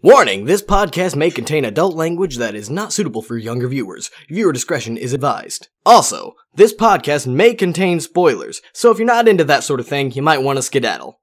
Warning, this podcast may contain adult language that is not suitable for younger viewers. Viewer discretion is advised. Also, this podcast may contain spoilers, so if you're not into that sort of thing, you might want to skedaddle.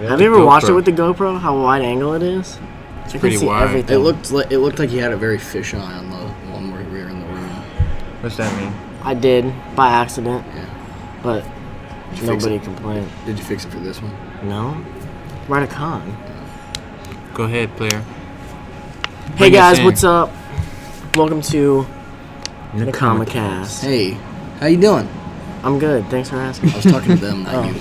Have you ever watched it with the GoPro? How wide angle it is? It's pretty wide. Everything. It looked like he had a very fisheye on the one where we were in the room. What's that mean? I did by accident, Yeah. but nobody complained. Did you fix it for this one? No, write a con. Go ahead, player. Hey Bring us guys, in. what's up? Welcome to the Comicast. Hey, how you doing? I'm good. Thanks for asking. I was talking to them, not you.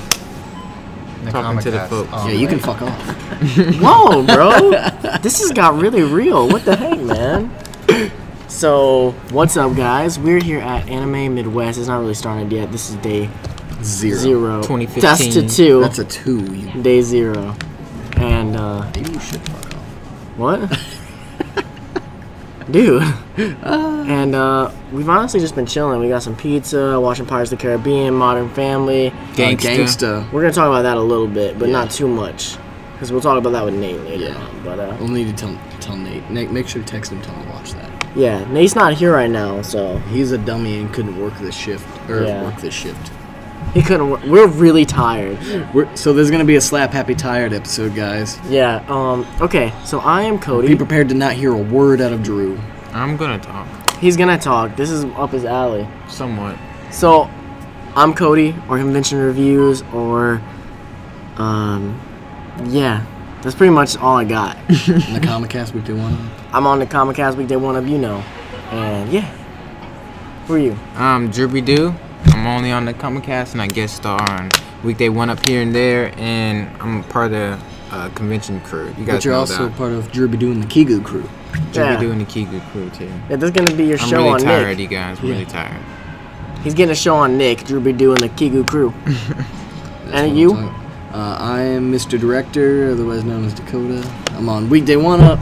Talking to the folks. Yeah, you can fuck off. Whoa, bro! This has got really real. What the heck, man? So, what's up, guys? We're here at Anime Midwest. It's not really started yet. This is day zero. 2015. Test to 2. That's a 2. Day 0. And, Maybe you should fuck off. what? Dude. And we've honestly just been chilling. We got some pizza, watching Pirates of the Caribbean, Modern Family. Gangsta. We're gonna talk about that a little bit, but not too much, because we'll talk about that with Nate later on. But We'll need to tell Nate. Nate, make sure to text him, tell him to watch that. yeah, Nate's not here right now, so He's a dummy and couldn't work this shift. he couldn't work. We're really tired. So there's gonna be a Slap Happy Tired episode, guys. Yeah. Okay. So I am Cody. Be prepared to not hear a word out of Drew. I'm gonna talk. He's gonna talk. This is up his alley. Somewhat. So I'm Cody, or Convention Reviews, or yeah. That's pretty much all I got. In the Comicast Weekday 1. I'm on the Comicast Weekday 1 of and yeah. Who are you? Dribby Doo. I'm only on the Comicast and I guest star on weekday 1 up here and there, and I'm part of the convention crew. You guys But you're know also that. part of Dribby Doo and the Kigu crew. Dribby Doo and the Kigu crew too. Yeah, this is gonna be your I'm show really on tired, Nick. you guys. Really tired. He's getting a show on Nick, Drew Be Doo and the Kigu crew. And you? I am Mr. Director, otherwise known as Dakota. I'm on weekday 1 up.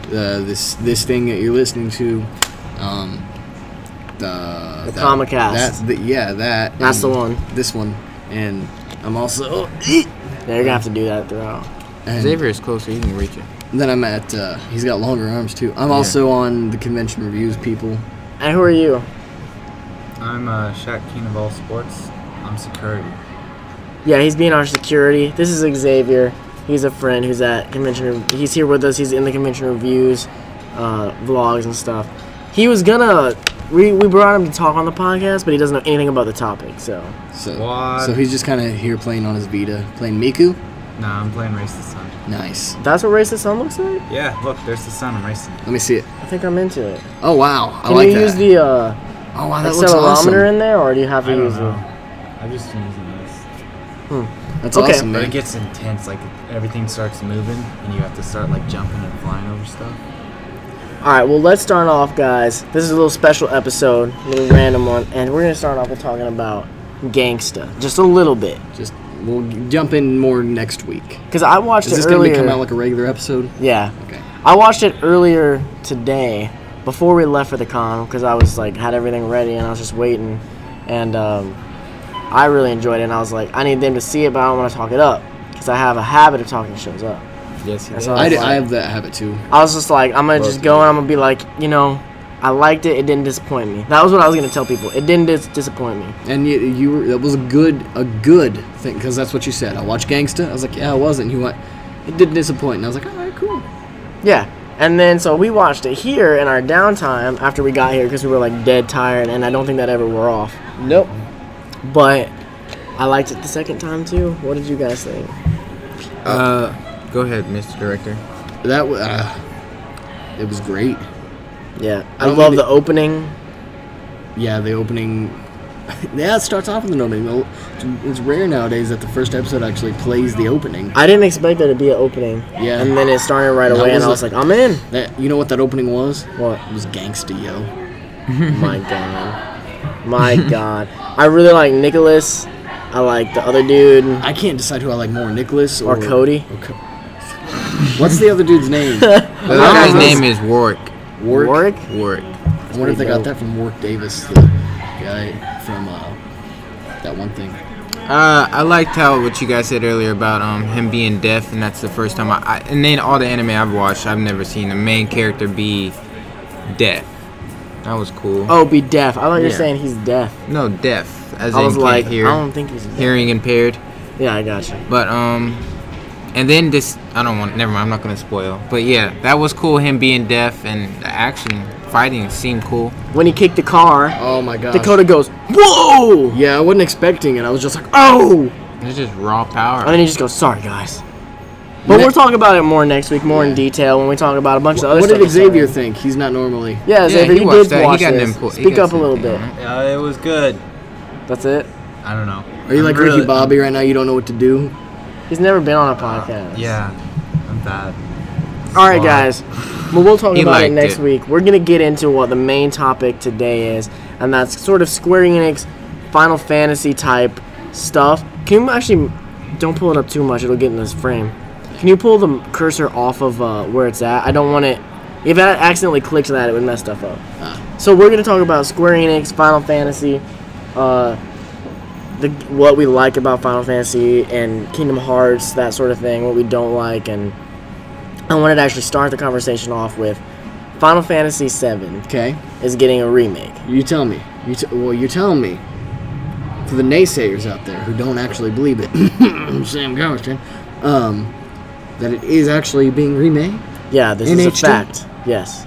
This thing that you're listening to. The Comicast. That's that. That's the one. This one, and I'm also. Yeah, you're gonna have to do that throughout. And Xavier is closer, you can reach it. then I'm at. He's got longer arms too. I'm also on the Convention Reviews people. And who are you? I'm Shaq King of All Sports. I'm security. Yeah, he's being our security. This is Xavier. He's a friend who's at convention. He's here with us. He's in the Convention Reviews, vlogs and stuff. He was gonna. We brought him to talk on the podcast, but he doesn't know anything about the topic. So he's just kind of here playing on his Vita, playing Miku. Nah, I'm playing Race the Sun. Nice. that's what Race the Sun looks like. Yeah, look, there's the sun. I'm racing. Let me see it. I think I'm into it. Oh wow, I Can like you that. use the Oh wow, that looks accelerometer awesome. in there, or do you have to I don't use know. the? I'm just using this. That's Okay. awesome, But man. it gets intense. Like everything starts moving, and you have to start like jumping and flying over stuff. All right, well, let's start off, guys. This is a little special episode, a little random one, and we're gonna start off with talking about Gangsta, just a little bit, We'll jump in more next week. because I watched Is this it gonna earlier. come out like a regular episode? Yeah, Okay. I watched it earlier today, before we left for the con, because I was like had everything ready and I was just waiting, and I really enjoyed it. And I was like, I need them to see it, but I don't want to talk it up, because I have a habit of talking shows up. Yes, That's you all did. was like- I have that habit too. I was just like, I'm gonna just go and I'm gonna be like, I liked it. It didn't disappoint me. That was what I was gonna tell people. It didn't disappoint me. And you were, that was a good thing, because that's what you said. I watched Gangsta. I was like, yeah, it wasn't. You went, it didn't disappoint. And I was like, all right, cool. Yeah. And then so we watched it here in our downtime after we got here, because we were like dead tired, and I don't think that ever wore off. Nope. But I liked it the second time too. What did you guys think? Go ahead, Mr. Director. That it was great. Yeah, I I don't love mean the opening. Yeah, the opening. Yeah, it starts off with an opening. It's rare nowadays that the first episode actually plays the opening. I didn't expect there to be an opening. Yeah. And then it started right That away, and was I was like, I'm in. You know what that opening was? What? It was Gangsta, yo. My God. My God. I really like Nicholas. I like the other dude. I can't decide who I like more, Nicholas Or Cody. What's the other dude's name? The other guy's name is Warwick. Warwick? Warwick. I wonder if they got that from Warwick Davis, the guy from that one thing. I liked what you guys said earlier about him being deaf, and that's the first time and then all the anime I've watched, I've never seen the main character be deaf. That was cool. Oh, be deaf. I thought you were saying he's deaf. No, deaf. As I in was can't like, hear. I don't think he's deaf. Hearing impaired. Yeah, I got you. But and then this, never mind, I'm not gonna spoil. But yeah, that was cool, him being deaf, and the action, fighting seemed cool. When he kicked the car, Oh my gosh. Dakota goes, whoa! Yeah, I wasn't expecting it. I was just like, oh! It's just raw power. And then he just goes, sorry, guys. But we'll talk about it more next week, more in detail, when we talk about a bunch of other What stuff. did Xavier think? He's not normally. Yeah, Xavier, he you watched did that. watch He got an this. input. He Speak got up a little something, bit. right? Yeah, it was good. That's it? I don't know. Are you like Ricky Bobby right now? You don't know what to do? He's never been on a podcast. Yeah, I'm bad. All right, guys. Well, we'll talk He about it liked next it. week. We're going to get into what the main topic today is, and that's sort of Square Enix Final Fantasy type stuff. Can you actually, don't pull it up too much, it'll get in this frame. Can you pull the cursor off of where it's at? I don't want it, if I accidentally clicked that, it would mess stuff up. So we're going to talk about Square Enix, Final Fantasy, what we like about Final Fantasy and Kingdom Hearts, that sort of thing, what we don't like, and I wanted to actually start the conversation off with Final Fantasy VII Okay. is getting a remake. You tell me. You're telling me. For the naysayers out there who don't actually believe it, Sam Gowerton, that it is actually being remade? Yeah, this In is a HD? fact. Yes.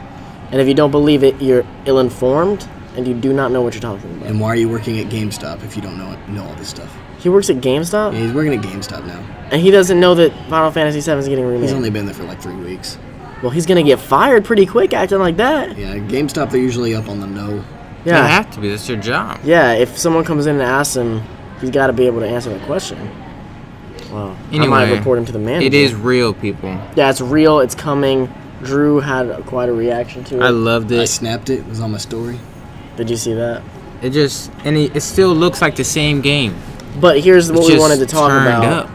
And if you don't believe it, you're ill-informed and you do not know what you're talking about. And why are you working at GameStop if you don't know all this stuff? He works at GameStop, Yeah, he's working at GameStop now. and he doesn't know that Final Fantasy VII is getting remade. He's only been there for like 3 weeks. Well, he's gonna get fired pretty quick acting like that. Yeah, GameStop, they're usually up on the know. They Yeah. have to be. That's their job. Yeah, if someone comes in and asks him, he's got to be able to answer the question. Well, I might Anyway, report him to the manager. It is real, people. Yeah, it's real. It's coming. Drew had quite a reaction to it. I loved I it. snapped it. It was on my story. Did you see that? It just it still looks like the same game. But here's what It's we just wanted to talk turned about. up.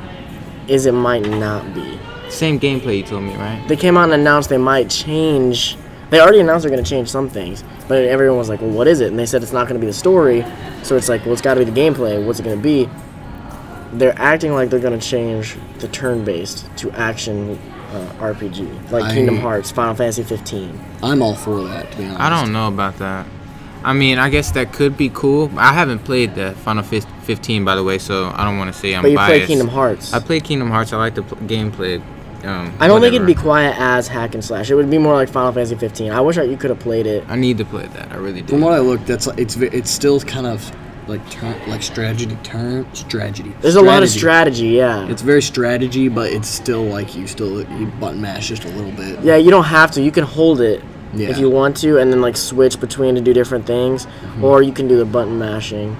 Is it might not be. Same gameplay you told me, right? They came out and announced they might change. They already announced they're going to change some things. But everyone was like, well, what is it? And they said it's not going to be the story. So it's like, well, it's got to be the gameplay. What's it going to be? They're acting like they're going to change the turn-based to action RPG. Like Kingdom Hearts, Final Fantasy 15. I'm all for that, to be honest. I don't know about that. I mean, I guess that could be cool. I haven't played the Final 15, by the way, so I don't want to say I'm But you biased. played Kingdom Hearts. I played Kingdom Hearts. I like the gameplay. I don't think it'd be quiet as hack and slash. It would be more like Final Fantasy 15. I wish you could have played it. I need to play that. I really do. From what I looked, it's still kind of strategy. There's a lot of strategy, yeah. It's very strategy, but it's still like you button mash just a little bit. Yeah, you don't have to. You can hold it Yeah. if you want to, and then like switch between to do different things, or you can do the button mashing.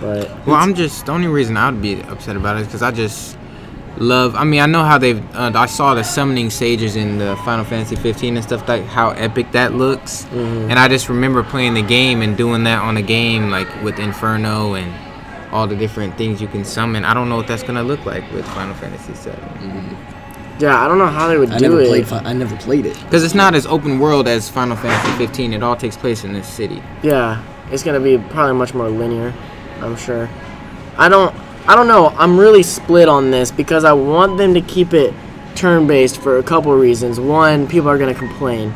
But Well, the only reason I would be upset about it is because I just love. I mean, I know how they've. I saw the summoning sages in the Final Fantasy 15 and stuff, like how epic that looks. And I just remember playing the game and doing that on the game, like with Inferno and all the different things you can summon. I don't know what that's gonna look like with Final Fantasy 7 yeah, I don't know how they would I do it. never played it. because it's not as open world as Final Fantasy 15. It all takes place in this city. Yeah, it's gonna be probably much more linear, I'm sure. I don't know. I'm really split on this because I want them to keep it turn-based for a couple of reasons. One, people are gonna complain.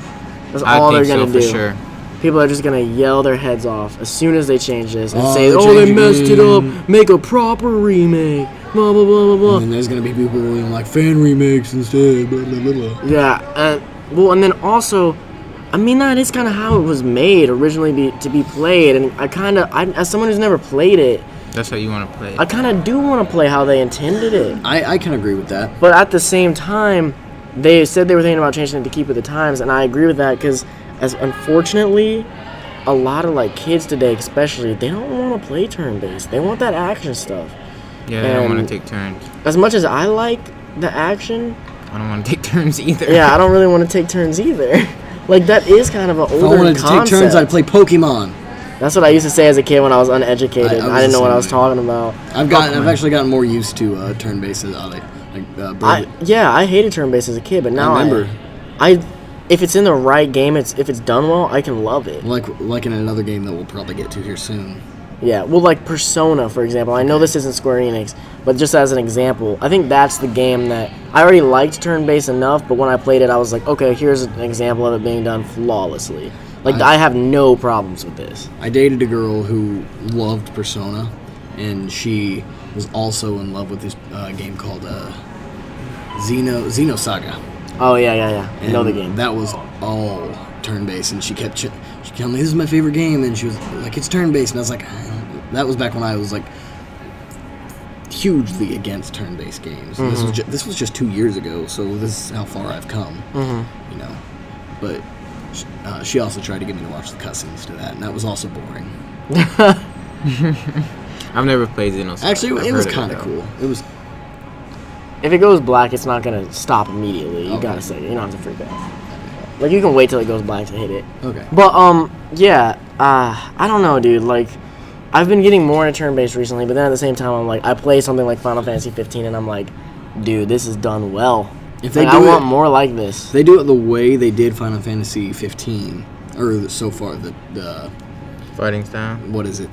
That's all they're gonna do. For sure. People are just gonna yell their heads off as soon as they change this and Oh, say, they're "Oh, they changing messed it it." up. Make a proper remake." Blah blah blah blah blah. And there's gonna be people going like fan remakes instead. Blah blah blah blah. Yeah, and then also, I mean that is kind of how it was made originally to be played, and I as someone who's never played it, That's how you want to play it. I kind of do want to play how they intended it. I can agree with that. But at the same time, they said they were thinking about changing it to keep with the times, and I agree with that because, as unfortunately, a lot of like kids today, especially, they don't want to play turn-based. They want that action stuff. Yeah, I don't want and- to take turns. As much as I like the action, I don't want to take turns either. yeah, I don't really want to take turns either. Like, that is kind of an If I older wanted to concept. take turns, I'd play Pokemon. That's what I used to say as a kid when I was uneducated. I was I didn't know the what same I was way. talking about. I've actually gotten more used to turn-based. I hated turn-based as a kid, but now I remember. if it's in the right game, if it's done well, I can love it. Like in another game that we'll probably get to here soon. Yeah, well, like Persona, for example. I know this isn't Square Enix, but just as an example, I think that's the game that I already liked turn-based enough, but when I played it, I was like, okay, here's an example of it being done flawlessly. Like, I have no problems with this. I dated a girl who loved Persona, and she was also in love with this game called Xenosaga. Oh, yeah. I know the game. That was all turn-based, and she kept telling me, this is my favorite game, and she was like, it's turn-based, and I was like, that was back when I was like hugely against turn-based games. Mm-hmm. This was just 2 years ago, so this is how far I've come, Mm-hmm. you know. But she also tried to get me to watch the cutscenes to that, and that was also boring. I've never played Xenosaga. Actually, it was kind of cool. It was. If it goes black, it's not going to stop immediately. You gotta say it. You don't have to freak out. Like, you can wait till it goes black to hit it. Okay. But, yeah, I don't know, dude. Like, I've been getting more into turn-based recently, but then at the same time, I'm like, I play something like Final Fantasy 15, and I'm like, dude, this is done well. If they Like, do I it, want more like this. if they do it the way they did Final Fantasy 15, or so far the Fighting style. what is it?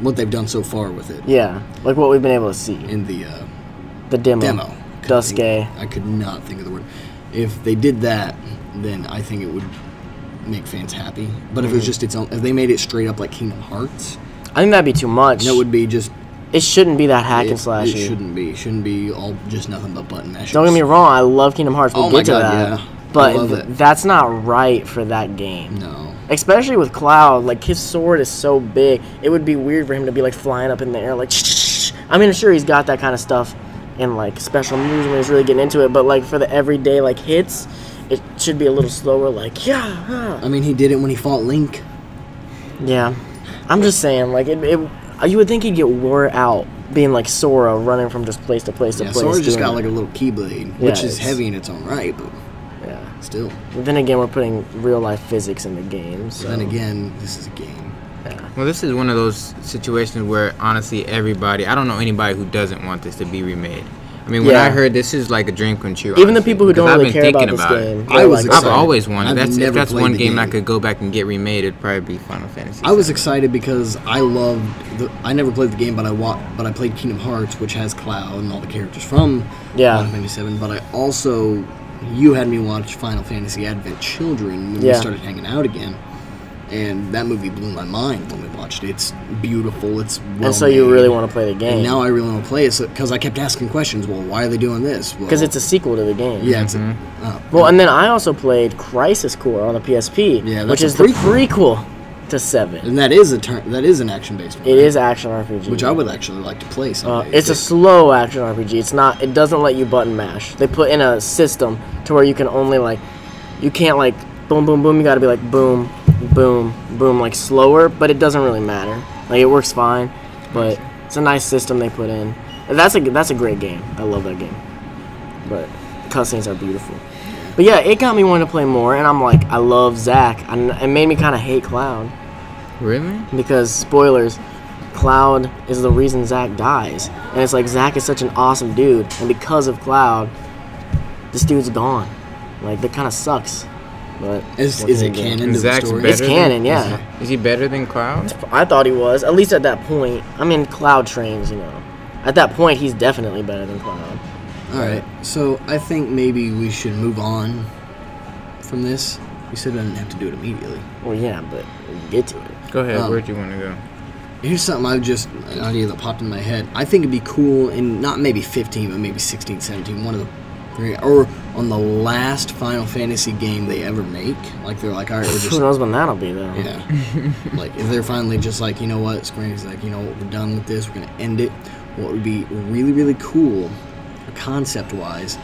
What they've done so far with it Yeah, like what we've been able to see. in the Demo. Duske. I could not think of the word. If they did that, then I think it would make fans happy. But if it was just its own, if they made it straight up like Kingdom Hearts, I think that'd be too much. that would be just. It shouldn't be that hack and It slashy. shouldn't be. Shouldn't be all just nothing but button mashers. Don't get me wrong, I love Kingdom Hearts. We'll Oh my get to God, that. yeah. I But love it. that's not right for that game. No. Especially with Cloud, like his sword is so big, it would be weird for him to be like flying up in the air, like. I mean, sure he's got that kind of stuff in like special moves when he's really getting into it, but like for the everyday like hits, it should be a little slower. Like I mean, he did it when he fought Link. yeah. I'm just saying, like you would think he'd get wore out being like Sora running from just place to place to Yeah, place. Sora just doing got that. like a little keyblade, Yeah, which is it's- heavy in its own right, but Yeah. still. But then again, we're putting real life physics in the game. So. Then again, this is a game. Well, this is one of those situations where honestly, everybody, I don't know anybody who doesn't want this to be remade. I mean, when Yeah. I heard this is like a dream come true. Even the honestly, people who because don't I've really been care about thinking this about game, it. I they're was like, excited. I've always wanted. I've If never that's played one the game I game. could go back and get remade, it'd probably be Final Fantasy. I was 7. excited because I loved I never played the game, but I played Kingdom Hearts, which has Cloud and all the characters from Yeah. Final Fantasy 7. But I also, you had me watch Final Fantasy Advent Children when we Yeah. started hanging out again, and that movie blew my mind when we watched it. It's beautiful. It's well And so you made. really want to play the game. And now I really want to play it because I kept asking questions. Well, why are they doing this? Because it's a sequel to the game. yeah, it's Well, and then I also played Crisis Core on the PSP, Yeah, that's which a is the prequel to 7. and that is an action based one. It is action RPG. which I would actually like to play someday. It's a slow action RPG. It doesn't let you button mash. They put in a system to where you can only like, you can't like boom, boom, boom. You got to be like boom, boom, boom, like slower. But it doesn't really matter. Like it works fine. But it's a nice system they put in. That's a great game. I love that game. But cutscenes are beautiful. But yeah, it got me wanting to play more. And I'm like, I love Zack. And it made me kind of hate Cloud. Really? Because spoilers, Cloud is the reason Zack dies, and it's like Zack is such an awesome dude, and because of Cloud, this dude's gone. Like that kind of sucks. But Is what it can you do? canon And to the Zack's story? better It's canon, yeah. Is he better than Cloud? I thought he was, at least at that point. I mean, Cloud trains, you know. At that point, he's definitely better than Cloud. All right, so I think maybe we should move on from this. We said I didn't have to do it immediately. Well, yeah, but we'll get to it. Go ahead. Um, Where'd you want to go? Here's something an idea that popped in my head. I think it'd be cool in not maybe 15, but maybe 16, 17, one of the, or on the last Final Fantasy game they ever make. Like they're like, all right, we're Who just, knows when that'll be, though. yeah. Like if they're finally just like, you know what, Square Enix is like, you know what, we're done with this, we're gonna end it. What would be really, really cool, concept-wise,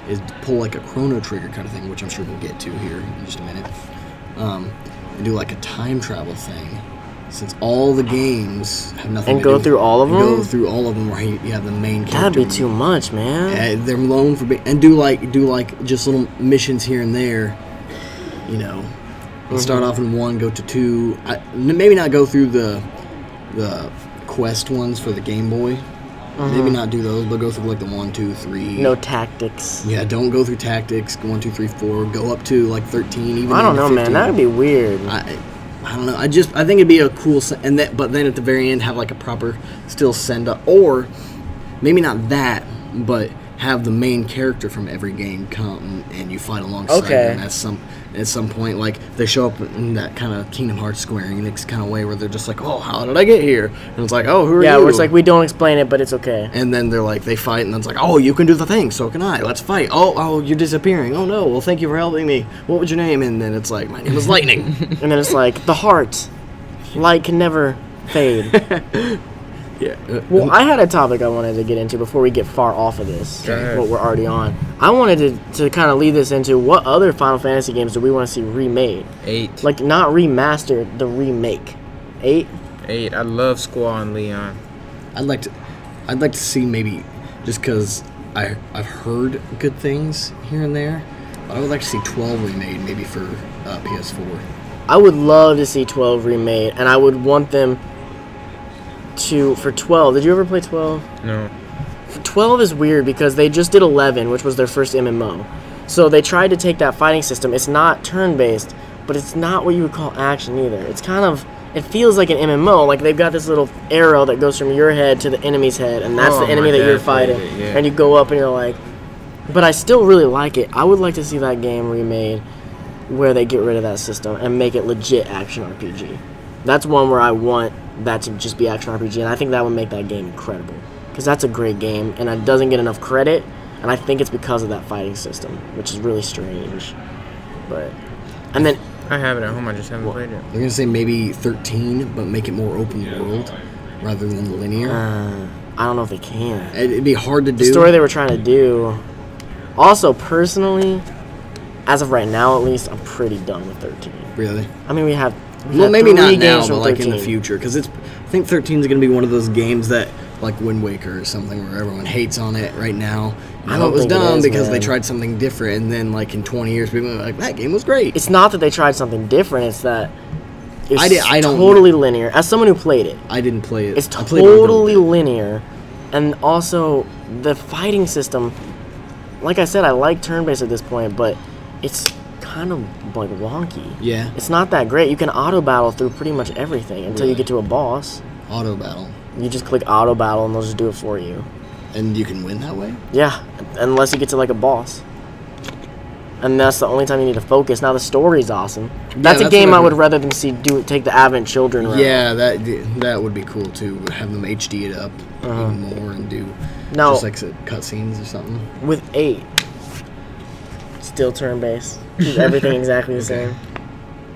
is to pull like a Chrono Trigger kind of thing, which I'm sure we'll get to here in just a minute, and do like a time travel thing. Since all the games have nothing And to go do, through all of and Go them? through all of them where you have the main character. That'd be too much, man. They're known for and do like just little missions here and there, you know, Let's start off in 1, go to 2. Maybe not go through the quest ones for the Game Boy. Maybe not do those, but go through like the 1, 2, 3. No tactics. Yeah, don't go through tactics. 1, 2, 3, 4. Go up to like 13. Even I don't know, 15. man. That would be weird. I don't know. I think it'd be a cool, but then at the very end have like a proper still send up, or maybe not that, but have the main character from every game come and you fight alongside them at some point. Like they show up in that kind of Kingdom Hearts Square Enix kind of way where they're just like, oh, how did I get here? And it's like, oh, who are you? Yeah, where it's like we don't explain it, but it's okay. And then they're like, they fight, and then it's like, oh, you can do the thing, so can I. Let's fight. Oh, you're disappearing. Oh no, well, thank you for helping me. What was your name? And then it's like, my name is Lightning. And then it's like the heart, light can never fade. Yeah. Well, I had a topic I wanted to get into before we get far off of this, what we're already on. I wanted to kind of lead this into what other Final Fantasy games do we want to see remade? 8. Like, not remastered, the remake. 8? 8. I love Squall and Leon. I'd like to see maybe, just because I've heard good things here and there, I would like to see 12 remade maybe for PS4. I would love to see 12 remade, and I would want them for 12. Did you ever play 12? No. 12 is weird because they just did 11, which was their first MMO. So they tried to take that fighting system. It's not turn-based, but it's not what you would call action either. It's kind of, it feels like an MMO. Like they've got this little arrow that goes from your head to the enemy's head, and that's the enemy that you're fighting. And you go up and you're like, but I still really like it. I would like to see that game remade where they get rid of that system and make it legit action RPG. That's one where I want that to just be action RPG, and I think that would make that game incredible. Because that's a great game, and it doesn't get enough credit, and I think it's because of that fighting system, which is really strange. But, and then... I have it at home, I just haven't played it. They're going to say maybe 13, but make it more open world rather than linear. I don't know if they can. It'd be hard to do. The story they were trying to do... Also, personally, as of right now at least, I'm pretty done with 13. Really? I mean, we have... Well, maybe not now, but like in the future, because I think 13 is going to be one of those games that, like Wind Waker or something, where everyone hates on it right now. I know it was dumb because they tried something different, and then like in 20 years, people are like, that game was great. It's not that they tried something different; it's that it's I don't totally linear. As someone who played it, I didn't play it. It's totally linear, and also the fighting system. Like I said, I like turn-based at this point, but it's kind of like wonky. Yeah. It's not that great. You can auto battle through pretty much everything until you get to a boss. Auto battle. You just click auto battle and they'll just do it for you. And you can win that way? Yeah, unless you get to like a boss. And that's the only time you need to focus. Now the story's awesome. That's a game I would rather them see take the Advent Children route. Yeah, that would be cool too. Have them HD it up even more and do just like cutscenes or something. With 8, still turn-based. Keep everything exactly the same.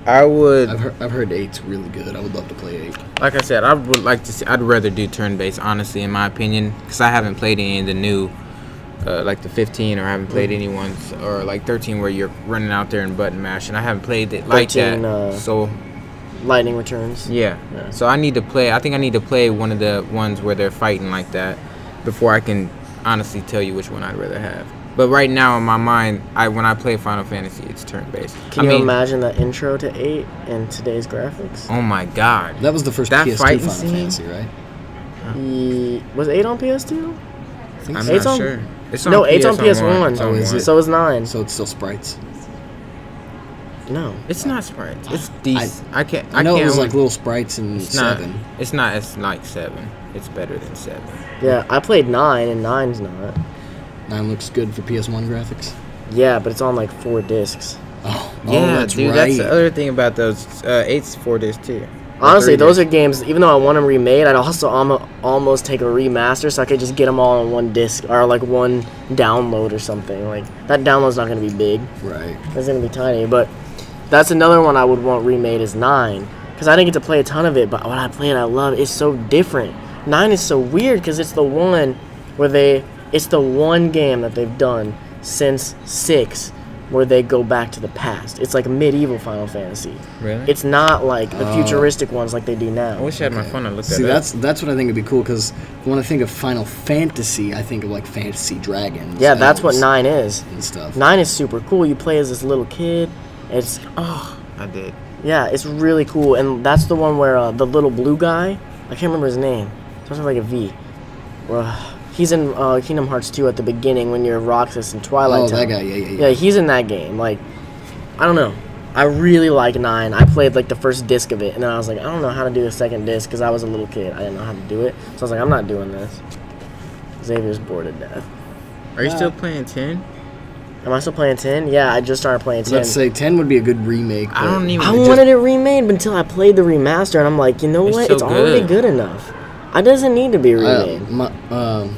I would. I've heard 8's really good. I would love to play 8. Like I said, I would like to see. I'd rather do turn-based, honestly, in my opinion, because I haven't played any of the new, like the 15, or I haven't played any ones, or like 13, where you're running out there and button mashing. I haven't played it like 13, that. So. Lightning Returns. Yeah. So I need to play. I think I need to play one of the ones where they're fighting like that before I can honestly tell you which one I'd rather have. But right now, in my mind, when I play Final Fantasy, it's turn-based. Can you imagine the intro to 8 and today's graphics? Oh my god. That was the first PS2 Final Fantasy, right? Was 8 on PS2? I'm not sure. It's on 8's on PS1. Oh, is it? So is 9. So it's still sprites? No. It's not sprites. It's decent. I know it was like little sprites in 7. It's not. It's like 7. It's better than 7. Yeah, I played 9, and 9's not. 9 looks good for PS1 graphics. Yeah, but it's on like 4 discs. Yeah, that's dude. right. That's the other thing about those 8's 4 discs too. Honestly, those are games. Even though I want them remade, I'd also almost take a remaster so I could just get them all on one disc or like one download or something. Like that download's not gonna be big. Right. It's gonna be tiny. But that's another one I would want remade is 9, because I didn't get to play a ton of it. But when I play it, I love it. It's so different. 9 is so weird because it's the one where it's the one game that they've done since 6 where they go back to the past. It's like medieval Final Fantasy. Really? It's not like the futuristic ones like they do now. I wish I had my phone and looked at See, that. that's what I think would be cool, because when I think of Final Fantasy, I think of like Fantasy Dragons. Yeah, that's what 9 is. And stuff. 9 is super cool. You play as this little kid. I did. Yeah, it's really cool, and that's the one where the little blue guy, I can't remember his name. Starts with like a V. He's in Kingdom Hearts 2 at the beginning when you're Roxas in Twilight Town. that guy, yeah. Yeah, he's in that game. Like, I don't know. I really like 9. I played like the first disc of it, and then I was like, I don't know how to do the second disc because I was a little kid. I didn't know how to do it, so I was like, I'm not doing this. Xavier's bored to death. Are you still playing 10? Am I still playing 10? Yeah, I just started playing 10. Let's say 10 would be a good remake. I don't even. I wanted it remade until I played the remaster, and I'm like, you know what? so It's already good enough. It doesn't need to be remade. Well,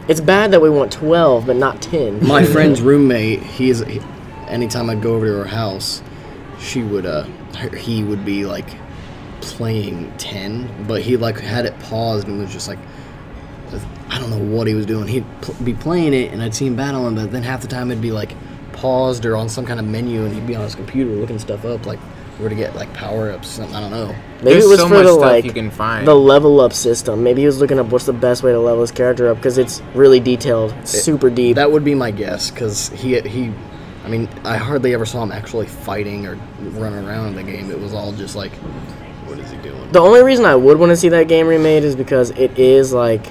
It's bad that we want 12, but not 10. my friend's roommate, anytime I'd go over to her house, he would be like playing 10, but he like had it paused and was just like, I don't know what he was doing. He'd be playing it, and I'd see him battling, but then half the time it'd be like paused or on some kind of menu, and he'd be on his computer looking stuff up, like where to get like power ups, something. I don't know. Maybe There's it was so for much the stuff like you can find. the level up system. Maybe he was looking up what's the best way to level his character up because it's really detailed, super deep. That would be my guess, because I mean, I hardly ever saw him actually fighting or running around in the game. It was all just like, what is he doing? The only reason I would want to see that game remade is because it is like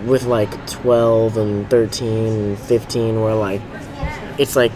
with like 12 and 13 and 15 where like it's like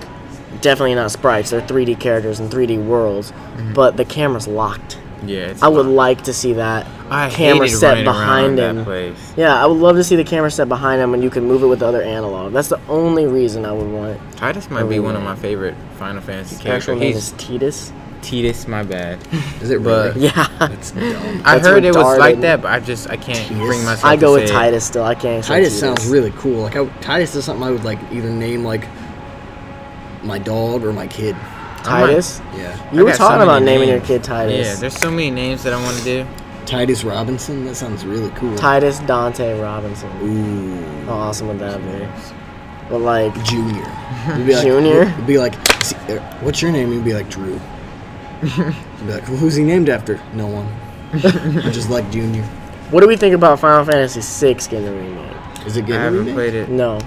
definitely not sprites, they're 3D characters and 3D worlds, but the camera's locked. Yeah, I would like to see that camera hated set running behind around him. that place. Yeah, I would love to see the camera set behind him and you can move it with the other analog. That's the only reason I would want it. Titus might be one of my favorite Final Fantasy His characters. actual name is Titus. Titus, my bad. Is it But really? Yeah. That's dumb. I That's heard it was retarded. like that, but I can't bring myself I go to with say Titus still. I can't say Titus Titus. sounds really cool. Like Titus is something I would like either name like my dog or my kid. Titus? Yeah. You were got so talking about many naming your names. kid Titus. Yeah, there's so many names that I want to do. Titus Robinson. That sounds really cool. Titus Dante Robinson. Ooh. How awesome would that be? But like Junior. You'd be like, Junior? You'd be like, what's your name? You'd be like Drew. You'd be like, well, who's he named after? No one. I just like Junior. what do we think about Final Fantasy VI getting a remake? Is it I getting haven't remade? played it. No.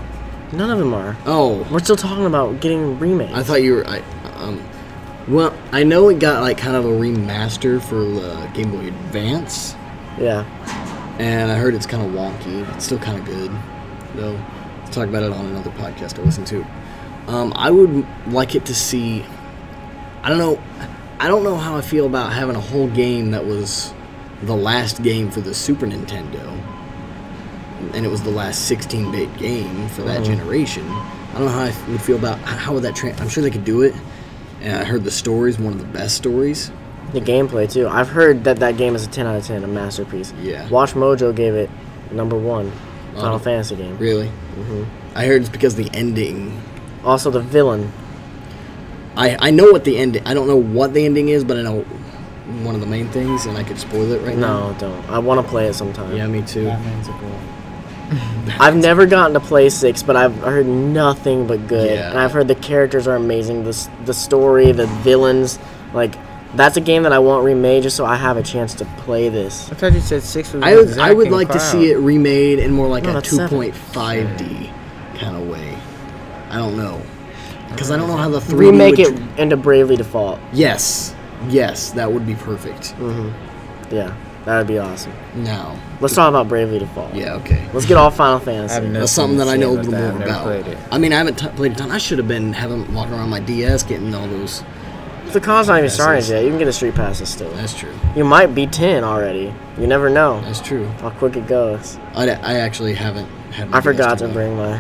None of them are. Oh, We're still talking about getting remakes. I thought you were. Well, I know it got like kind of a remaster for Game Boy Advance, Yeah. and I heard it's kind of wonky. It's still kind of good, though. We'll talk about it on another podcast I listen to. I would like it to see. I don't know how I feel about having a whole game that was the last game for the Super Nintendo, and it was the last 16-bit game for that generation. I don't know how I would feel about how would that. I'm sure they could do it. And I heard the story's one of the best stories. The gameplay too. I've heard that game is a 10 out of 10, a masterpiece. Yeah. Watch Mojo gave it #1 Final Oh. Fantasy game. Really? hmm I heard it's because the ending. Also the villain. I know what the ending. I don't know what the ending is, but I know one of the main things, and I could spoil it right now. No, don't. I want to play it sometime. Yeah, me too. Batman's a girl. I've never gotten to play 6, but I've heard nothing but good. Yeah. And I've heard the characters are amazing. The story, the villains, like that's a game that I want remade just so I have a chance to play this. I thought you said 6 was I would like to see it remade in more like No, a that's 7. 2.5D kind of way. I don't know, because I don't know how the 3D Remake would it into Bravely Default. Yes, that would be perfect. Yeah, that would be awesome. Now, Let's talk about Bravely Default. yeah, okay. Let's get all Final Fantasy. I've That's something that I know a little more I've never about. played it. I mean, I haven't played a ton. I should have been walking around my DS getting all those. The con's not even started Passes. yet. You can get a street passes still. That's true. You might be 10 already. You never know That's true. how quick it goes. I actually haven't had. My I forgot DS to turned bring my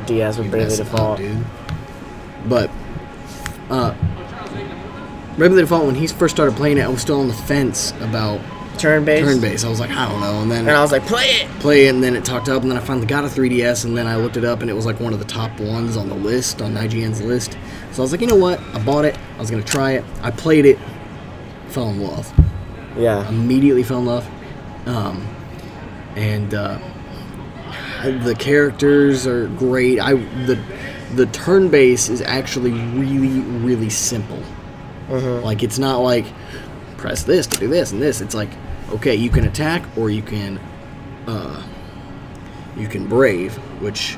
DS with on. Bravely Messed up, Default. dude. But Bravely Default, when he first started playing it, I was still on the fence about Turn-based? turn-based. I was like, I don't know, and then And I was like, play it! play it, and then it talked up, and then I finally got a 3DS, and then I looked it up, and it was like one of the top ones on the list, on IGN's list. So I was like, you know what? I bought it. I was gonna try it. I played it. Fell in love. Yeah. Immediately fell in love. The characters are great. The turn base is actually really, really simple. Like, it's not like press this to do this and this. It's like, okay, you can attack or you can brave, which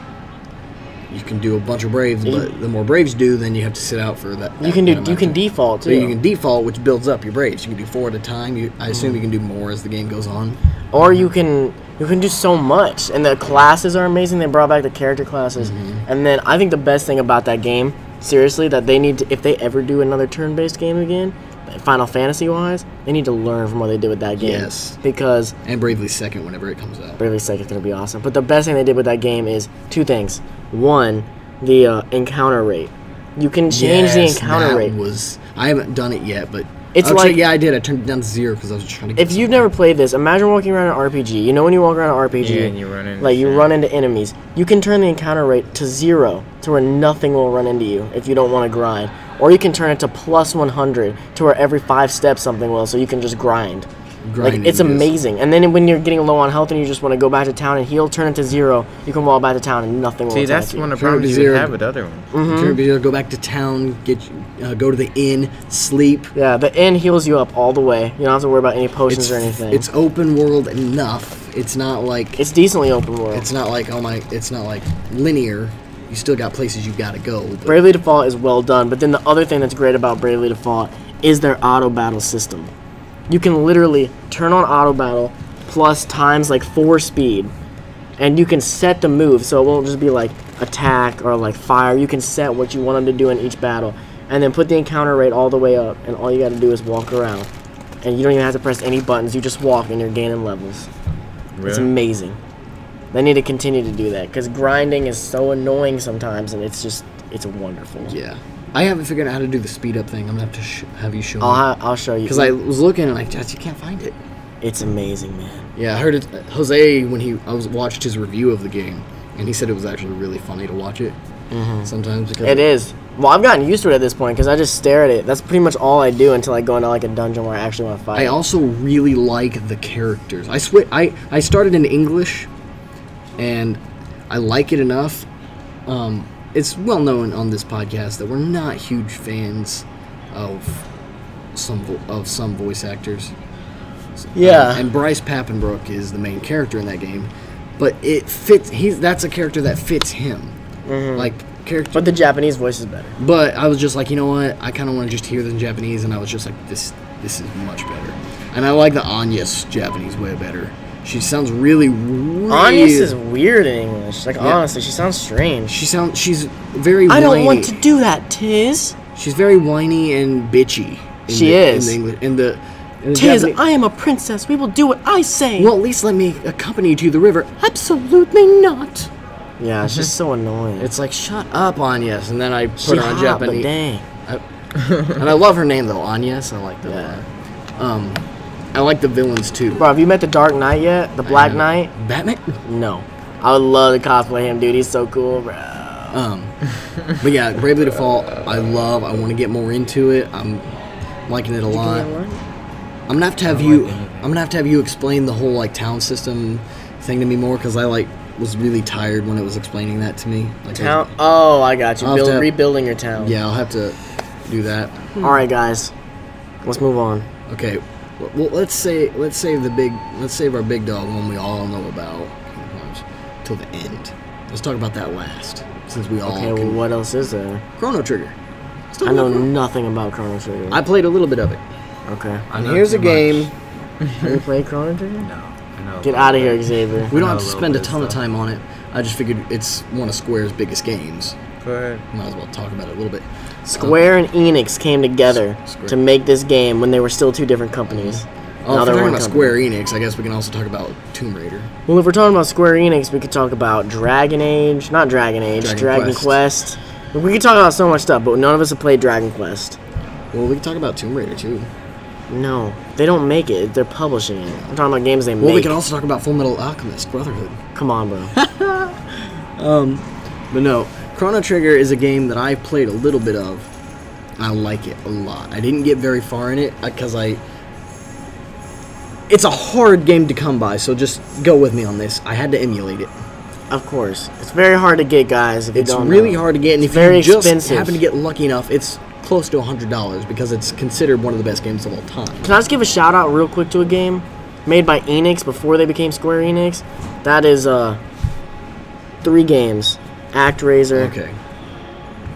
you can do a bunch of Braves, but the more Braves do, then you have to sit out for that. You can default too. So you can default, which builds up your Braves. You can do 4 at a time. I assume you can do more as the game goes on. Or you can do so much, and the classes are amazing. They brought back the character classes, and then I think the best thing about that game, seriously, that they need to, if they ever do another turn-based game again, Final Fantasy wise, they need to learn from what they did with that game. Yes. Because and Bravely Second whenever it comes out. Bravely Second is gonna be awesome. But the best thing they did with that game is 2 things. One, the encounter rate. You can change the encounter rate. I haven't done it yet, but it's I did. I turned it down to 0 because I was just trying to get if you've never played this, imagine walking around an RPG. You know when you walk around an RPG, and you run into you run into enemies. You can turn the encounter rate to 0 to where nothing will run into you if you don't want to grind. Or you can turn it to plus 100 to where every 5 steps something will, so you can just grind. It's amazing. And then when you're getting low on health and you just want to go back to town and heal, turn it to 0. You can walk back to town and nothing will attack you. See, that's one of the problems you have with other ones. Turn to 0, go back to town, go to the inn, sleep. Yeah, the inn heals you up all the way. You don't have to worry about any potions or anything. It's open world enough. It's not like it's decently open world. It's not like it's not like linear. You still got places you gotta go. But Bravely Default is well done, but then the other thing that's great about Bravely Default is their auto battle system. You can literally turn on auto battle plus times 4 speed, and you can set the move so it won't just be like attack or like fire. You can set what you want them to do in each battle, and then put the encounter rate all the way up, and all you got to do is walk around, and you don't even have to press any buttons. You just walk and you're gaining levels. Really? It's amazing. They need to continue to do that because grinding is so annoying sometimes, and it's wonderful. Yeah. I haven't figured out how to do the speed up thing. I'm gonna have to have you show me. I'll show you. Because I was looking and you can't find it. It's amazing, man. Yeah, I heard it. Jose, when I watched his review of the game, and he said it was actually really funny to watch it. Sometimes because it is. Well, I've gotten used to it at this point because I just stare at it. That's pretty much all I do until I go into a dungeon where I actually want to fight. I also really like the characters. I started in English, and I like it enough. It's well known on this podcast that we're not huge fans of some voice actors. Yeah. And Bryce Papenbrook is the main character in that game, but it fits. That's a character that fits him. But the Japanese voice is better. But I was just like, you know what? I kind of want to just hear this in Japanese, and I was just like, this is much better. And I like the Anya's Japanese way better. She sounds really Anya's is weird in English. Honestly, she sounds strange. She's very whiny. I don't want to do that, Tiz. She's very whiny and bitchy. In the Tiz, I am a princess. We will do what I say. Well, at least let me accompany you to the river. Absolutely not. Yeah, it's just so annoying. It's like, shut up, Anya. And then I put her on Japanese. But dang. And I love her name though, Anya. So I like that. Yeah. I like the villains too. Bro, have you met the Dark Knight yet? The Black Knight? Batman? No. I would love to cosplay him, dude. He's so cool, bro. But yeah, Bravely Default, I want to get more into it. I'm liking it a lot. I'm gonna have to have you explain the whole town system thing to me more, because I was really tired when it was explaining that to me. Town? I got you. Rebuilding your town. Yeah, I'll have to do that. All right, guys, let's move on. Okay. Well, let's save our big dog, one we all know about, till the end. Let's talk about that last, since we all. Okay, well, what else is there? Chrono Trigger. I know nothing about Chrono Trigger. I played a little bit of it. Okay. And here's a game. Have you played Chrono Trigger? No. I know. Get out of here, Xavier. We don't have to spend a ton of time on it. I just figured it's one of Square's biggest games. Go ahead. Might as well talk about it a little bit. Square and Enix came together to make this game when they were still 2 different companies. Oh, if we're talking about Square Enix, I guess we can also talk about Tomb Raider. Well, if we're talking about Square Enix, we could talk about Dragon Quest. We could talk about so much stuff, but none of us have played Dragon Quest. Well, we can talk about Tomb Raider, too. No, they don't make it. They're publishing it. I'm talking about games they make. Well, we can also talk about Full Metal Alchemist Brotherhood. Come on, bro. But no, Chrono Trigger is a game that I've played a little bit of. I like it a lot. I didn't get very far in it because it's a hard game to come by, so just go with me on this. I had to emulate it. Of course. It's very hard to get, guys, if you don't know. It's really hard to get, and if very you just expensive. happen to get lucky enough, it's close to $100 because it's considered one of the best games of all time. Can I just give a shout out real quick to a game made by Enix before they became Square Enix? That is 3 games. ActRaiser. Okay.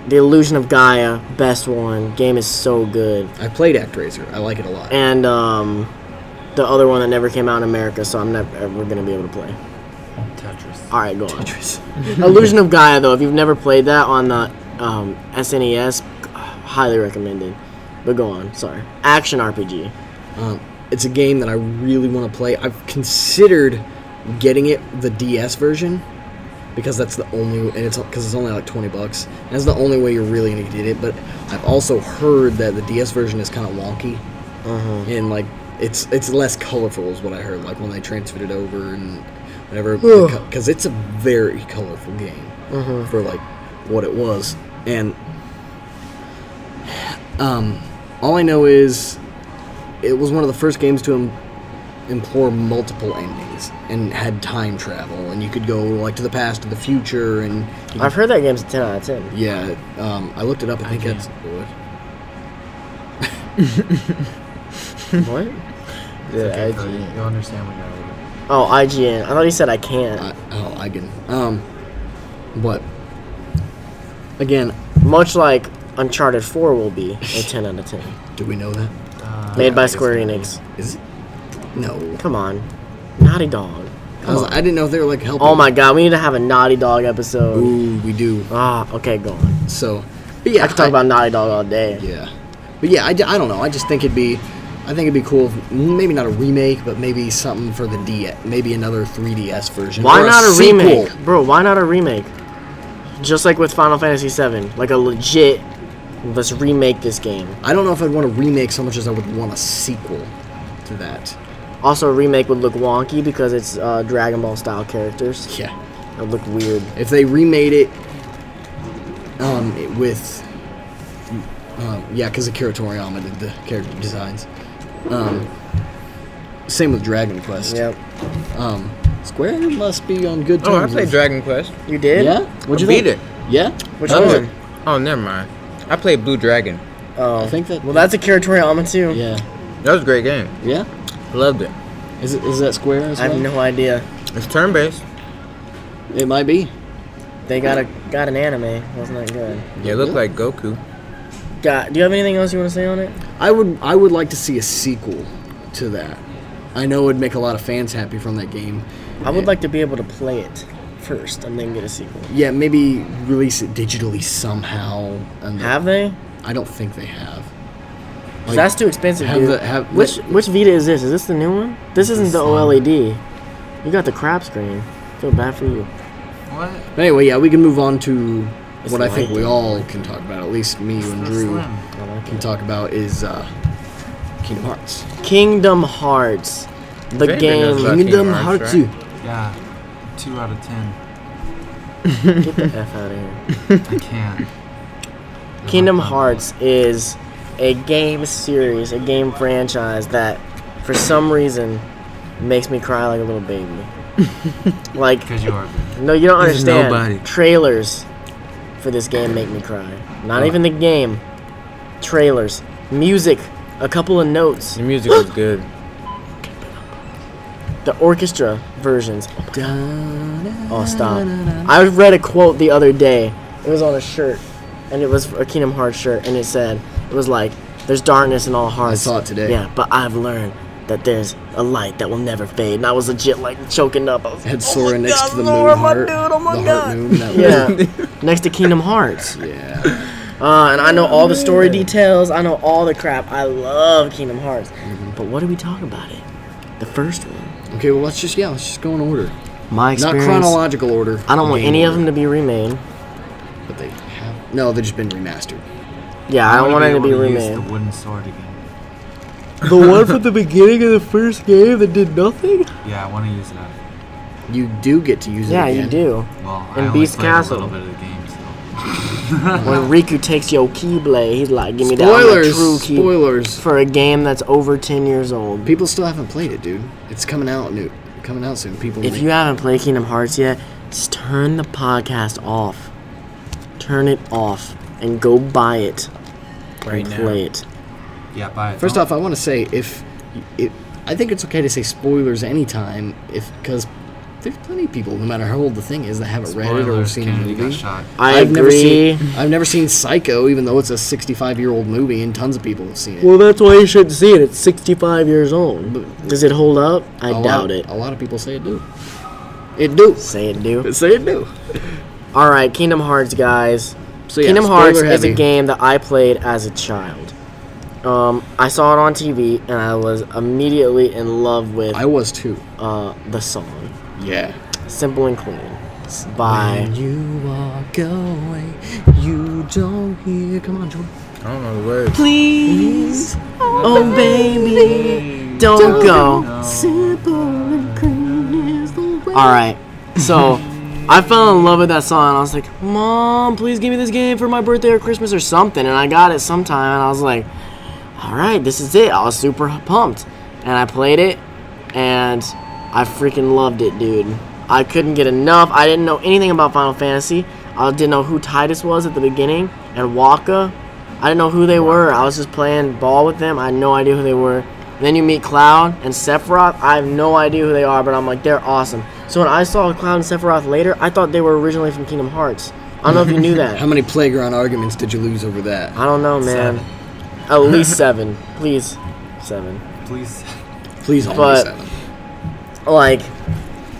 The Illusion of Gaia, best one. Game is so good. I played ActRaiser. I like it a lot. And the other one that never came out in America, so I'm never ever gonna be able to play. Tetris. All right, go on. Illusion of Gaia, though, if you've never played that on the SNES, highly recommended. But go on. Sorry. Action RPG. It's a game that I really want to play. I've considered getting it the DS version because that's the only, and it's because it's only like $20. And that's the only way you're really gonna get it. But I've also heard that the DS version is kind of wonky, and like it's less colorful is what I heard. Like when they transferred it over and whatever, because it's a very colorful game for like what it was. And all I know is it was one of the first games to implore multiple endings and had time travel, and you could go like to the past, to the future, and I've heard that game's a 10 out of 10. yeah. I looked it up. I think that's What? Okay, you'll understand when you're older. Oh, IGN. I thought he said I can't. I can. But again, Much like Uncharted 4 will be a 10 out of 10. do we know that? Made by Square Enix. Is it? No. Come on. Naughty Dog. I didn't know if they were like helping. Oh my god, we need to have a Naughty Dog episode. Ooh, we do. Okay, go on. So, but yeah, I could talk about Naughty Dog all day. Yeah, but yeah, I don't know. I just think it'd be cool. If, maybe not a remake, but maybe something for the DS. Maybe another 3DS version. Why or not a sequel. remake? Bro, why not a remake? Just like with Final Fantasy VII. Like a legit, let's remake this game. I don't know if I'd want a remake so much as I would want a sequel to that. Also, a remake would look wonky because it's Dragon Ball style characters. Yeah. It would look weird. If they remade it, with, yeah, because Akira Toriyama did the character designs. Same with Dragon Quest. Yep. Square must be on good Oh, I terms. played with- Dragon Quest. You did? Yeah. What'd you beat think? it. Yeah. Which Oh, one? Oh, never mind. I played Blue Dragon. Oh. I think that. Well, that's Akira Toriyama too. Yeah. That was a great game. Yeah. Loved it. Is that Square as I well? have no idea. It's turn-based. It might be. They got an anime. Wasn't that good? Yeah, it looked like Goku. Do you have anything else you want to say on it? I would like to see a sequel to that. I know it would make a lot of fans happy from that game. I would like to be able to play it first and then get a sequel. Yeah, maybe release it digitally somehow. And Have they? I don't think they have. 'Cause that's too expensive, have dude. Which Vita is this? Is this the new one? This isn't the OLED. You got the crap screen. Feel bad for you. What? But anyway, yeah, we can move on to It's what I think we light. all can talk about. At least me, you, and So Drew slim. can talk about is Kingdom Hearts. Kingdom Hearts. The They game. didn't know Kingdom Hearts, Hearts. right? Yeah. 2 out of 10. Get the F out of here. I can't. Kingdom Hearts is a game series, a game franchise that, for some reason, makes me cry like a little baby. Like, Because you are good. no, you don't There's understand. nobody. Trailers for this game make me cry. Not even the game. Trailers. Music. A couple of notes. The music was good. The orchestra versions. Oh, stop. I read a quote the other day. It was on a shirt. And it was a Kingdom Hearts shirt. And it said, it was like, there's darkness in all hearts. I saw it today. Yeah, but I've learned that there's a light that will never fade. And I was legit like choking up. I was, Had Sora next to the Sora, moon my heart. dude, oh my the God. heart moon. That Yeah, next to Kingdom Hearts. Yeah. And I know all the story details. I know all the crap. I love Kingdom Hearts. But what are we talking about it? The first one. Okay, well let's just go in order. My Not experience. chronological order. I don't want game any of order. them to be remade. But they have. No, they've just been remastered. Yeah, I don't want it to be able use remade. the wooden sword again. The one from the beginning of the first game that did nothing? Yeah, I want to use that. You do get to use it Yeah, again. you do. Well, In I only Beast played Castle. a little bit of the game, so. When Riku takes your Keyblade, he's like, give me that Spoilers. true key. Spoilers. For a game that's over 10 years old. People still haven't played it, dude. It's coming out new. Coming out soon. People. If you haven't played Kingdom Hearts yet, just turn the podcast off. Turn it off. And go buy it. Right and now. play it. Yeah, buy it. First off, I want to say I think it's okay to say spoilers anytime, because there's plenty of people, no matter how old the thing is, that haven't read it or Spoilers, seen the Kennedy got movie. shot. I agree. I've never seen Psycho, even though it's a 65-year-old movie, and tons of people have seen it. Well, that's why you should see it. It's 65 years old. Does it hold up? I doubt it. A lot of people say it do. It do. Say it do. Say it do. All right, Kingdom Hearts, guys. So yeah, Kingdom Hearts spoiler is a heavy. game that I played as a child. I saw it on TV, and I was immediately in love with I was too. the song. Yeah. Simple and clean. By When you walk away, you don't hear. Come on, Jordan. I don't know the words. Please, oh baby, don't go. Simple and clean is the way. All right, so I fell in love with that song. And I was like, Mom, please give me this game for my birthday or Christmas or something. And I got it sometime, and I was like, all right, this is it. I was super pumped, and I played it, and I freaking loved it, dude. I couldn't get enough. I didn't know anything about Final Fantasy. I didn't know who Titus was at the beginning, and Waka. I didn't know who they were. I was just playing ball with them. I had no idea who they were. Then you meet Cloud and Sephiroth. I have no idea who they are, but I'm like, they're awesome. So when I saw Cloud and Sephiroth later, I thought they were originally from Kingdom Hearts. I don't know if you knew that. How many playground arguments did you lose over that? I don't know, man. At least 7. Please. 7. Please. Please, only But- 7. Like,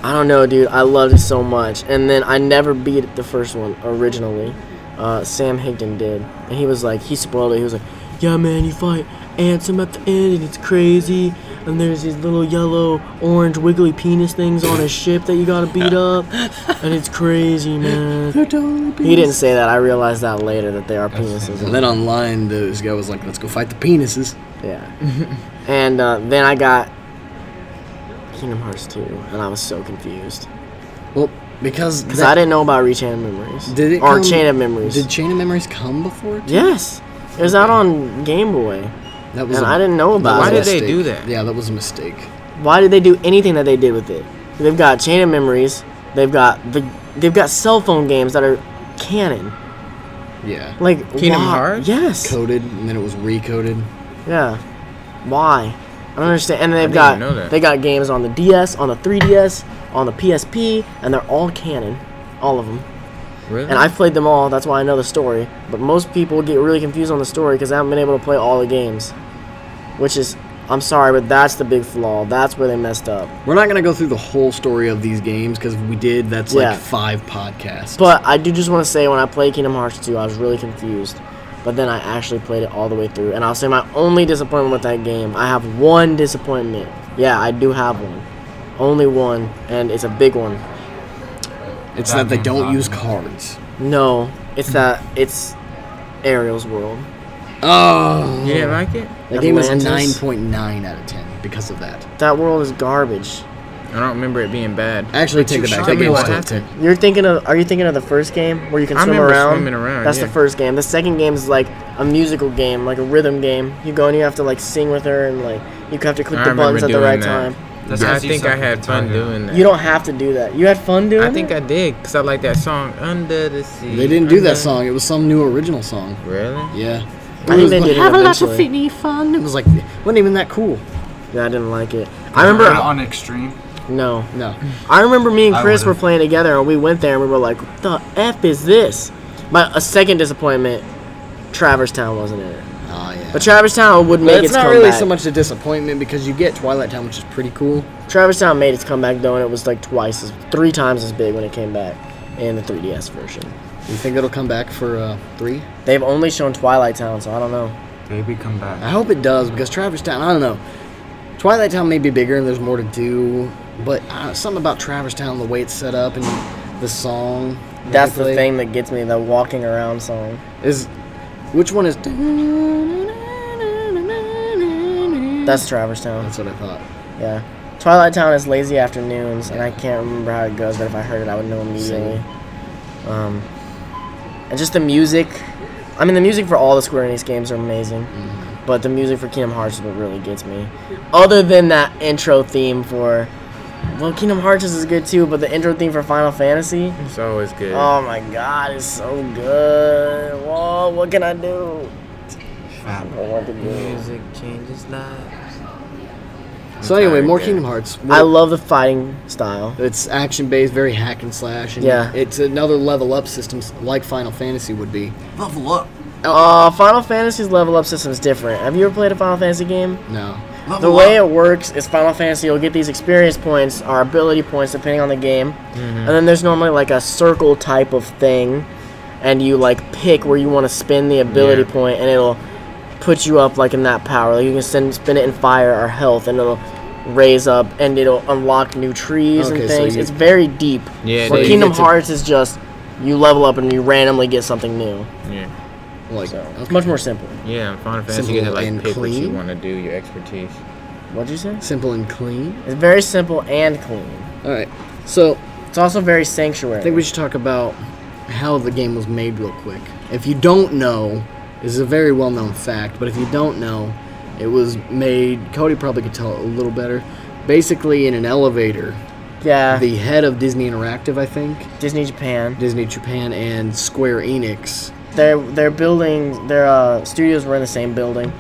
I don't know, dude. I loved it so much. And then I never beat the first one originally. Sam Higdon did. And he was like, he spoiled it. He was like, yeah, man, you fight Ansem at the end, and it's crazy. And there's these little yellow, orange, wiggly penis things on his ship that you gotta beat up. And it's crazy, man. They're totally He didn't say that. I realized that later, that they are penises. And then online, this guy was like, let's go fight the penises. Yeah. And then I got Kingdom Hearts 2, and I was so confused. Well, because I didn't know about Chain of Memories. Did it Or come- Chain of Memories. Did Chain of Memories come before? Yes. It was out on Game Boy. That was And a- I didn't know about Why it. did they mistake. do that? Yeah, that was a mistake. Why did they do anything that they did with it? They've got Chain of Memories. They've got cell phone games that are canon. Yeah. Like Kingdom why? Hearts? Yes. Coded, and then it was recoded. Yeah. Why? I don't understand. And then they've didn't know that. they got games on the DS, on the 3DS, on the PSP, and they're all canon, all of them. Really? And I've played them all. That's why I know the story. But most people get really confused on the story because they haven't been able to play all the games. Which is, I'm sorry, but that's the big flaw. That's where they messed up. We're not going to go through the whole story of these games, because if we did, that's Yeah. like 5 podcasts. But I do just want to say, when I played Kingdom Hearts 2, I was really confused. But then I actually played it all the way through. And I'll say my only disappointment with that game, I have one disappointment. Yeah, I do have one. Only one, and it's a big one. It's That that they game's don't awesome. use cards. No, it's that it's Ariel's World. Oh! You didn't like it? That game is Atlantis. 9.9 out of 10 because of that. That world is garbage. I don't remember it being bad. Actually, take it back. Tell That me game's what still happened. 10. Are you thinking of the first game where you can I swim remember around? swimming around, That's yeah. the first game. The second game is like a musical game, like a rhythm game. You go and you have to like sing with her, and like you have to click I the buttons remember at the doing right that. time. That's I because you think suck I at had guitar, fun yeah. doing that. You don't have to do that. You had fun doing I think it? I did, because I like that song, Under the Sea. They didn't do Under- that song. It was some new original song. Really? Yeah. I think they did it Have a lot of eventually. finny fun. It was like, it wasn't even that cool. Yeah, I didn't like it. I remember. on Extreme. No. No. I remember me and I Chris were would've. playing together, and we went there and we were like, what the F is this? A second disappointment, Traverse Town wasn't in it. Oh, yeah. But Traverse Town would But make it's its not comeback. really so much a disappointment because you get Twilight Town, which is pretty cool. Traverse Town made its comeback though, and it was like 3 times as big when it came back in the 3DS version. You think it'll come back for 3? They've only shown Twilight Town, so I don't know. Maybe come back. I hope it does because Traverse Town, I don't know. Twilight Town may be bigger and there's more to do, but something about Traverse Town, the way it's set up and the song. that That's they the play thing that gets me, the walking around song. Is which one is? That's Traverse Town. That's what I thought. Yeah. Twilight Town is Lazy Afternoons, and I can't remember how it goes, but if I heard it, I would know immediately. And just the music. I mean, the music for all the Square Enix games are amazing, but the music for Kingdom Hearts is what really gets me. Other than that intro theme for, well, Kingdom Hearts is good too, but the intro theme for Final Fantasy, It's always good. oh my God, it's so good. Whoa, what can I do? I Fat. don't know what to do. Music changes lives. So anyway, more Yeah. Kingdom Hearts. I love the fighting style. It's action based, very hack and slash, and Yeah. it's another level up system like Final Fantasy would be. Level up. Final Fantasy's level up system is different. Have you ever played a Final Fantasy game? No. The way it works is Final Fantasy, you'll get these experience points or ability points depending on the game. And then there's normally like a circle type of thing. And you like pick where you want to spin the ability point, and it'll put you up like in that power. Like you can spin it in fire or health, and it'll raise up, and it'll unlock new trees and Okay, so things. you- It's very deep. Yeah, Where you Kingdom get to- Hearts is just you level up and you randomly get something new. Yeah. Like, So it's okay. much more simple. Yeah, in Final Fantasy, Simple you get to like and pick what you clean? want to do, your expertise. What'd you say? Simple and clean. It's very simple and clean. All right. So It's also very sanctuary. I think we should talk about how the game was made real quick. If you don't know, this is a very well-known fact, but if you don't know, it was made, Cody probably could tell it a little better, basically in an elevator. Yeah. The head of Disney Interactive, I think, Disney Japan. Disney Japan, and Square Enix. Their building, their studios were in the same building.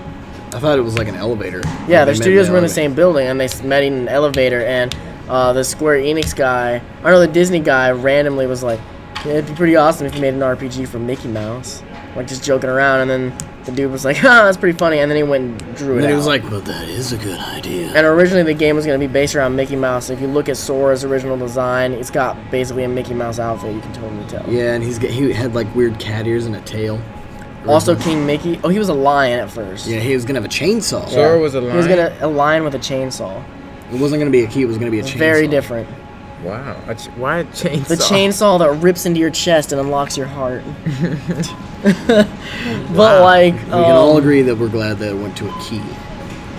I thought it was like an elevator. Yeah, They their met studios were in the elevator. same building, and they met in an elevator. And the Square Enix guy, or no, the Disney guy, randomly was like, yeah, "It'd be pretty awesome if you made an RPG for Mickey Mouse," like just joking around. And then the dude was like, "Ah, that's pretty funny." And then he went and drew And it then he out. was like, "But that is a good idea." And originally the game was going to be based around Mickey Mouse. If you look at Sora's original design, it's got basically a Mickey Mouse outfit. You can totally tell. Yeah, and he had like weird cat ears and a tail. Also, King Mickey. Oh, he was a lion at first. Yeah, he was gonna have a chainsaw. So- Sora was a He was lion? gonna a lion with a chainsaw. It wasn't gonna be a key. It was gonna be a chainsaw. Very different. Wow. Why a chainsaw? The chainsaw that rips into your chest and unlocks your heart. But like, We can all agree that we're glad that it went to a key.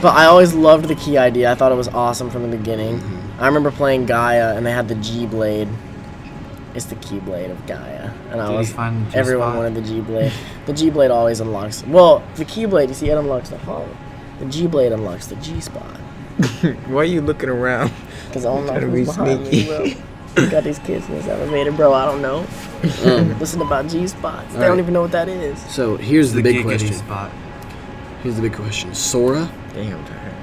but I always loved the key idea. I thought it was awesome from the beginning. I remember playing Gaia, and they had the G blade. It's the key blade of Gaia, and Did you find the G everyone spot? wanted the G blade. The G blade always unlocks. Well, the key blade, you see, it unlocks the heart. The G blade unlocks the G spot. Why are you looking around? Because I don't know Trying to who's be behind me, bro. sneaky. We got these kids in this elevator, bro. I don't know. Listen about G spots. They don't Alright. even know what that is. So here's the big giggity question. spot. Here's the big question: Sora Damn, I'm tired.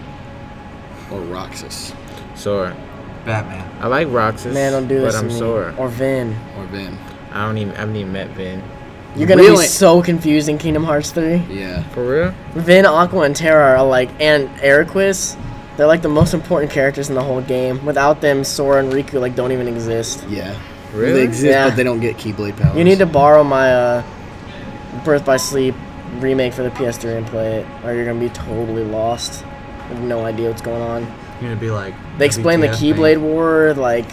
or Roxas Sora. Batman. I like Roxas, Man, don't do this but to I'm me. Sora. Or Vin. or Vin? I haven't even met Vin. You're gonna Really? be so confused in Kingdom Hearts 3. Yeah. For real? Vin, Aqua, and Terra are like, and Eriquis, they're like the most important characters in the whole game. Without them, Sora and Riku like don't even exist. Yeah. Really? They exist, Yeah. but they don't get Keyblade powers. You need to borrow my Birth by Sleep remake for the PS3 and play it, or you're gonna be totally lost. You have no idea what's going on. You're gonna be like. They explain the WTF, Keyblade War, like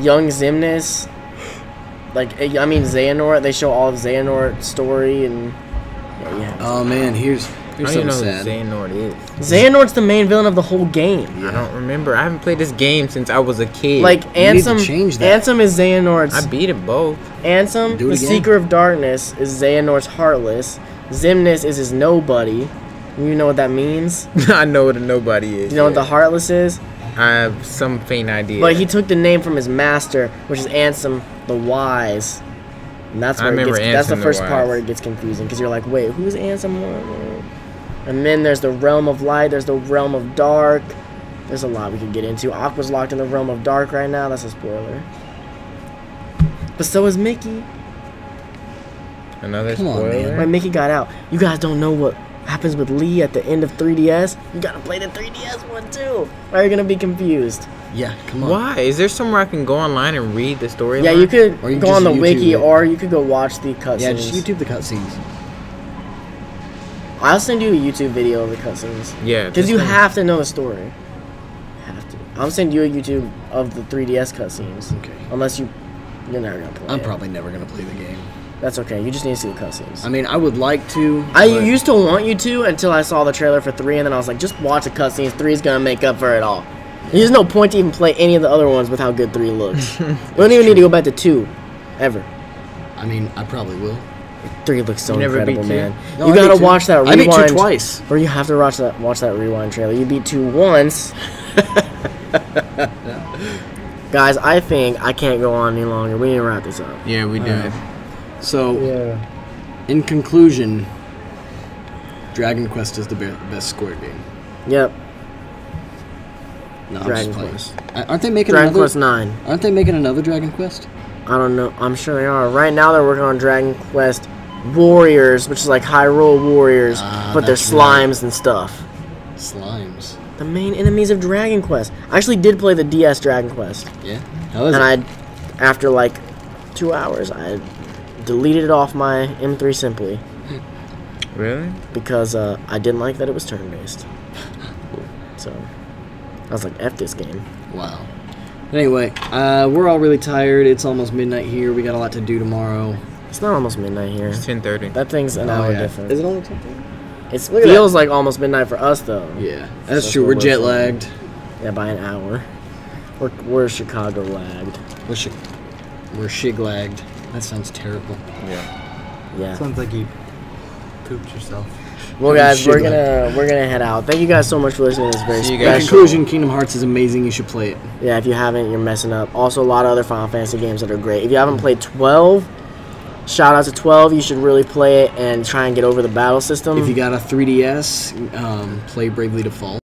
young Xemnas, like I mean Xehanort. They show all of Xehanort's story, and yeah. Oh man, here's I don't even something know who sad. Xehanort is. Xehanort's the main villain of the whole game. I don't remember. I haven't played this game since I was a kid. Like need to Ansem, change that. Ansem is Xehanort's. I beat it both. Ansem, Do it the again. Seeker of Darkness, is Xehanort's Heartless. Xemnas is his Nobody. You know what that means? I know what a nobody is. Do you know what the Heartless is? I have some faint idea. But he took the name from his master, which is Ansem the Wise. And that's I where it remember gets, that's the Ansem the first part Wise. where it gets confusing because you're like, wait, who's Ansem? And then there's the Realm of Light, there's the Realm of Dark. There's a lot we could get into. Aqua's locked in the Realm of Dark right now. That's a spoiler. But so is Mickey. Another Come on, spoiler. man. When Mickey got out, you guys don't know what happens with Lee at the end of 3DS. You gotta play the 3DS one too. Or you're gonna be confused. Yeah, come on. Why? Is there somewhere I can go online and read the story? Yeah, you could Or you go just on the YouTube wiki, it. or you could go watch the cutscenes. Yeah, just YouTube the cutscenes. I'll send you a YouTube video of the cutscenes. Yeah. Because just you send- have to know the story. You have to. I'll send you a YouTube of the 3DS cutscenes. Okay. Unless you're never gonna play I'm it. probably never gonna play the game. That's okay. You just need to see the cutscenes. I mean, I would like to. I but used to want you to until I saw the trailer for 3, and then I was like, just watch the cutscenes. 3 is gonna make up for it all. There's no point to even play any of the other ones with how good 3 looks. We don't even need to go back to 2, ever. I mean, I probably will. 3 looks so You never incredible, beat 2? man. No, You I gotta beat 2. watch that I rewind. beat 2 twice. Or you have to watch that rewind trailer. You beat 2 once. Guys, I think I can't go on any longer. We need to wrap this up. Yeah, we do. So, in conclusion, Dragon Quest is the best Square game. Yep. No, Dragon Quest. Aren't they making Dragon another? Quest 9. Aren't they making another Dragon Quest? I don't know. I'm sure they are. Right now they're working on Dragon Quest Warriors, which is like Hyrule Warriors, but they're that's right. slimes and stuff. Slimes. The main enemies of Dragon Quest. I actually did play the DS Dragon Quest. Yeah. How is And it? after like 2 hours, I deleted it off my M3 Simply Really? because I didn't like that it was turn-based. So I was like, F this game. Wow. Anyway, we're all really tired. It's almost midnight here. We got a lot to do tomorrow. It's not almost midnight here. It's 10:30. That thing's an hour different. Is it only 10:30? It Look at feels like almost midnight for us, though. Yeah, that's That's true. what We're we're jet saying. lagged. Yeah, by an hour. We're Chicago lagged. We're shig lagged. That sounds terrible. Yeah. Sounds like you pooped yourself. Well, guys, we're Shit gonna head out. Thank you guys so much for listening to this very See you In guys. special. conclusion, Kingdom Hearts is amazing. You should play it. Yeah, if you haven't, you're messing up. Also, a lot of other Final Fantasy games that are great. If you haven't played 12, shout out to 12. You should really play it and try and get over the battle system. If you got a 3DS, play Bravely Default.